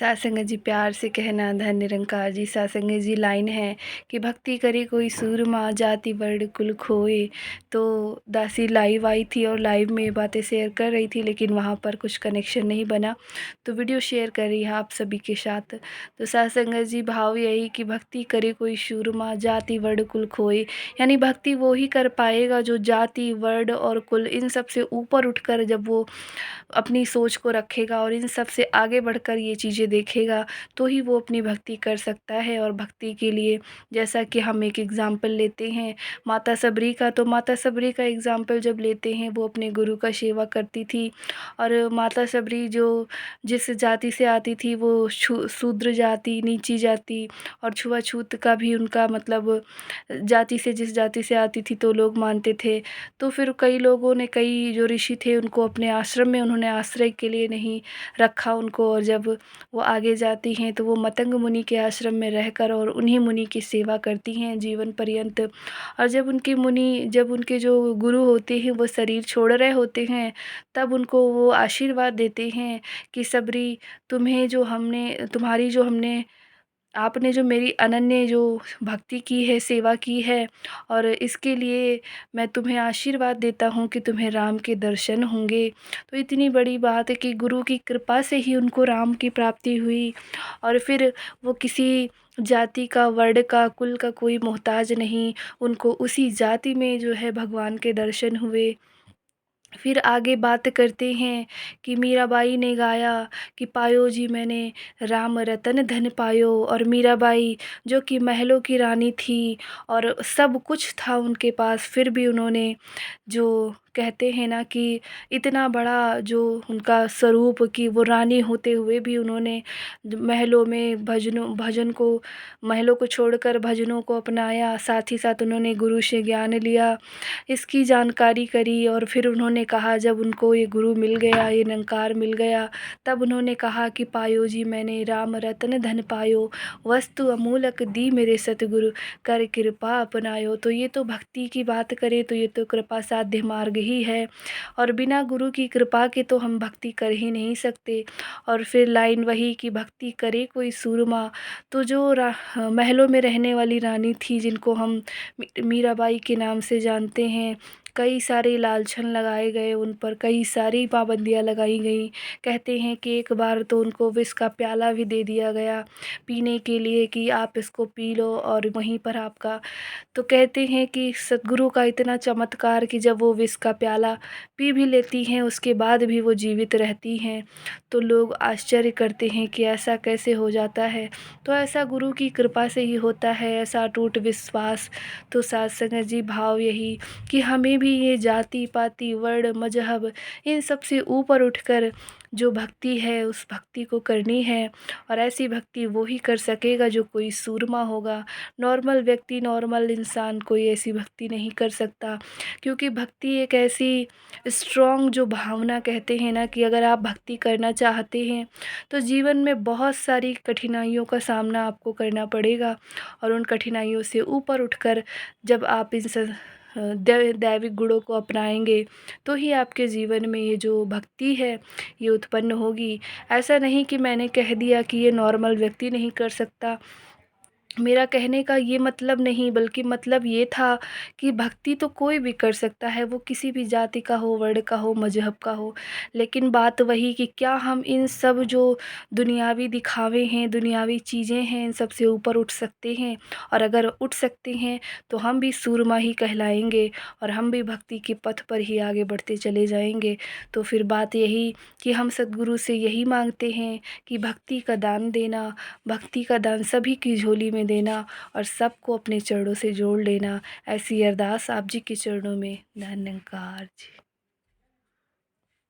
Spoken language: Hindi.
सासंग जी प्यार से कहना धन निरंकार जी। सासंग जी लाइन है कि भक्ति करे कोई सूरमा जाति वर्ण कुल खोए। तो दासी लाइव आई थी और लाइव में बातें शेयर कर रही थी, लेकिन वहाँ पर कुछ कनेक्शन नहीं बना, तो वीडियो शेयर कर रही है आप सभी के साथ। तो सासंग जी भाव यही कि भक्ति करे कोई सूरमा जाति वर्ण कुल खोए, यानी भक्ति वो ही कर पाएगा जो जाति वर्ण और कुल इन सब से ऊपर उठकर जब वो अपनी सोच को रखेगा और इन सब से आगे बढ़कर ये चीज़ें देखेगा, तो ही वो अपनी भक्ति कर सकता है। और भक्ति के लिए जैसा कि हम एक एग्ज़ाम्पल लेते हैं माता सबरी का, तो माता सबरी का एग्ज़ाम्पल जब लेते हैं, वो अपने गुरु का सेवा करती थी। और माता सबरी जो जिस जाति से आती थी वो शूद्र जाति, नीची जाति और छुआछूत का भी उनका मतलब जाति से जिस जाति से आती थी तो लोग मानते थे। तो फिर कई लोगों ने, कई जो ऋषि थे उनको अपने आश्रम में उन्होंने आश्रय के लिए नहीं रखा उनको, और जब वो आगे जाती हैं तो वो मतंग मुनि के आश्रम में रहकर और उन्हीं मुनि की सेवा करती हैं जीवन पर्यंत। और जब उनके जो गुरु होते हैं वो शरीर छोड़ रहे होते हैं, तब उनको वो आशीर्वाद देते हैं कि सबरी, तुम्हारी जो हमने आपने जो मेरी अनन्य जो भक्ति की है, सेवा की है, और इसके लिए मैं तुम्हें आशीर्वाद देता हूँ कि तुम्हें राम के दर्शन होंगे। तो इतनी बड़ी बात है कि गुरु की कृपा से ही उनको राम की प्राप्ति हुई। और फिर वो किसी जाति का, वर्ण का, कुल का कोई मोहताज नहीं, उनको उसी जाति में जो है भगवान के दर्शन हुए। फिर आगे बात करते हैं कि मीराबाई ने गाया कि पायो जी मैंने राम रतन धन पायो। और मीराबाई जो कि महलों की रानी थी और सब कुछ था उनके पास, फिर भी उन्होंने, जो कहते हैं ना कि इतना बड़ा जो उनका स्वरूप कि वो रानी होते हुए भी उन्होंने महलों में महलों को छोड़कर भजनों को अपनाया, साथ ही साथ उन्होंने गुरु से ज्ञान लिया, इसकी जानकारी करी। और फिर उन्होंने कहा, जब उनको ये गुरु मिल गया, ये निरंकार मिल गया, तब उन्होंने कहा कि पायो जी मैंने राम रतन धन पायो, वस्तु अमूलक दी मेरे सतगुरु, कर कृपा अपनायो। तो ये तो भक्ति की बात करें तो ये तो कृपा साध्य मार्ग ही है, और बिना गुरु की कृपा के तो हम भक्ति कर ही नहीं सकते। और फिर लाइन वही कि भक्ति करे कोई सूरमा, तो जो महलों में रहने वाली रानी थी, जिनको हम मीराबाई के नाम से जानते हैं, कई सारे लालछन लगाए गए उन पर, कई सारी पाबंदियाँ लगाई गई। कहते हैं कि एक बार तो उनको विष का प्याला भी दे दिया गया पीने के लिए कि आप इसको पी लो और वहीं पर आपका, तो कहते हैं कि सद्गुरु का इतना चमत्कार कि जब वो विष का प्याला पी भी लेती हैं, उसके बाद भी वो जीवित रहती हैं। तो लोग आश्चर्य करते हैं कि ऐसा कैसे हो जाता है। तो ऐसा गुरु की कृपा से ही होता है, ऐसा अटूट विश्वास। तो सत्संग जी भाव यही कि हमें भी ये जाति पाति वर्ण मजहब इन सब से ऊपर उठकर जो भक्ति है उस भक्ति को करनी है। और ऐसी भक्ति वो ही कर सकेगा जो कोई सूरमा होगा। नॉर्मल व्यक्ति, नॉर्मल इंसान कोई ऐसी भक्ति नहीं कर सकता, क्योंकि भक्ति एक ऐसी स्ट्रॉन्ग जो भावना, कहते हैं ना कि अगर आप भक्ति करना चाहते हैं तो जीवन में बहुत सारी कठिनाइयों का सामना आपको करना पड़ेगा। और उन कठिनाइयों से ऊपर उठकर जब आप दैविक गुणों को अपनाएंगे, तो ही आपके जीवन में ये जो भक्ति है ये उत्पन्न होगी। ऐसा नहीं कि मैंने कह दिया कि ये नॉर्मल व्यक्ति नहीं कर सकता, मेरा कहने का ये मतलब नहीं, बल्कि मतलब ये था कि भक्ति तो कोई भी कर सकता है, वो किसी भी जाति का हो, वर्ण का हो, मजहब का हो। लेकिन बात वही कि क्या हम इन सब जो दुनियावी दिखावे हैं, दुनियावी चीज़ें हैं, इन सब से ऊपर उठ सकते हैं। और अगर उठ सकते हैं तो हम भी सूरमा ही कहलाएंगे, और हम भी भक्ति के पथ पर ही आगे बढ़ते चले जाएंगे। तो फिर बात यही कि हम सद्गुरु से यही मांगते हैं कि भक्ति का दान देना, भक्ति का दान सभी की झोली में देना और सबको अपने चरणों से जोड़ लेना। ऐसी अरदास आप जी के चरणों में। धन्यवाद जी।